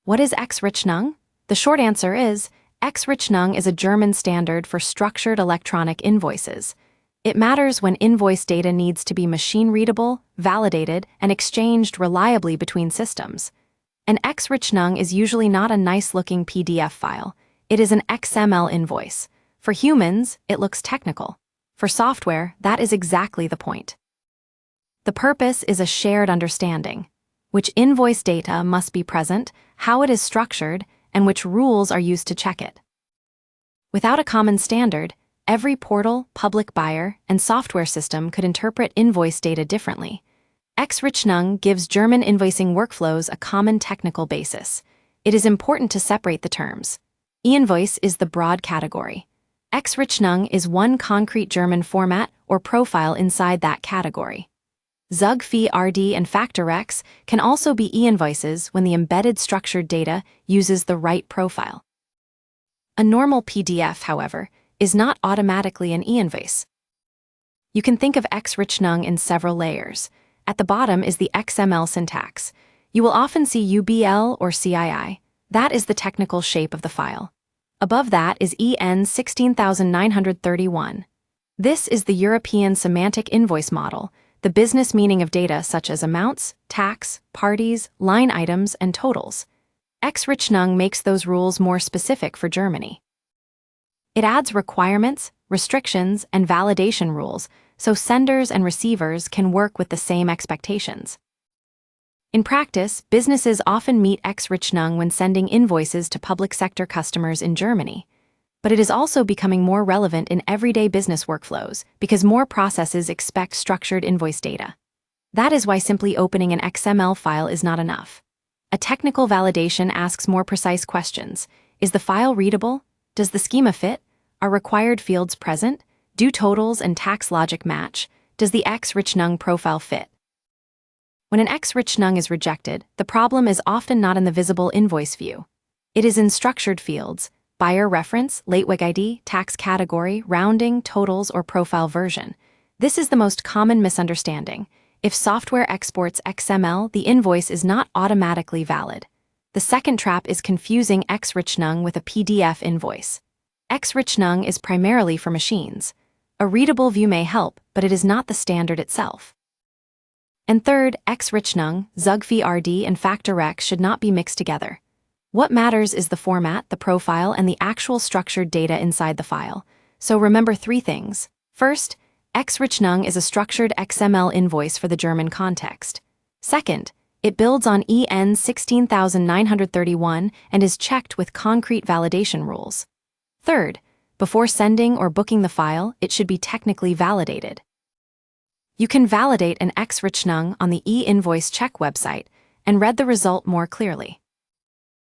What is XRechnung? The short answer is, XRechnung is a German standard for structured electronic invoices. It matters when invoice data needs to be machine-readable, validated, and exchanged reliably between systems. An XRechnung is usually not a nice-looking PDF file. It is an XML invoice. For humans, it looks technical. For software, that is exactly the point. The purpose is a shared understanding. Which invoice data must be present, how it is structured, and which rules are used to check it. Without a common standard, every portal, public buyer, and software system could interpret invoice data differently. XRechnung gives German invoicing workflows a common technical basis. It is important to separate the terms. E-invoice is the broad category. XRechnung is one concrete German format or profile inside that category. XRD and FactorX can also be e-invoices when the embedded structured data uses the right profile. A normal PDF, however, is not automatically an e-invoice. You can think of XRechnung in several layers. At the bottom is the XML syntax. You will often see UBL or CII. That is the technical shape of the file. Above that is EN 16931. This is the European semantic invoice model, the business meaning of data such as amounts, tax, parties, line items, and totals. XRechnung makes those rules more specific for Germany. It adds requirements, restrictions, and validation rules so senders and receivers can work with the same expectations. In practice, businesses often meet XRechnung when sending invoices to public sector customers in Germany. But it is also becoming more relevant in everyday business workflows because more processes expect structured invoice data. That is why simply opening an XML file is not enough. A technical validation asks more precise questions. Is the file readable? Does the schema fit? Are required fields present? Do totals and tax logic match? Does the XRechnung profile fit? When an XRechnung is rejected, the problem is often not in the visible invoice view. It is in structured fields: buyer reference, Lateweg ID, tax category, rounding, totals, or profile version. This is the most common misunderstanding. If software exports XML, the invoice is not automatically valid. The second trap is confusing XRechnung with a PDF invoice. XRechnung is primarily for machines. A readable view may help, but it is not the standard itself. And third, XRechnung, XRD, and FactorX should not be mixed together. What matters is the format, the profile, and the actual structured data inside the file. So remember three things. First, XRechnung is a structured XML invoice for the German context. Second, it builds on EN 16931 and is checked with concrete validation rules. Third, before sending or booking the file, it should be technically validated. You can validate an XRechnung on the e-invoice check website and read the result more clearly.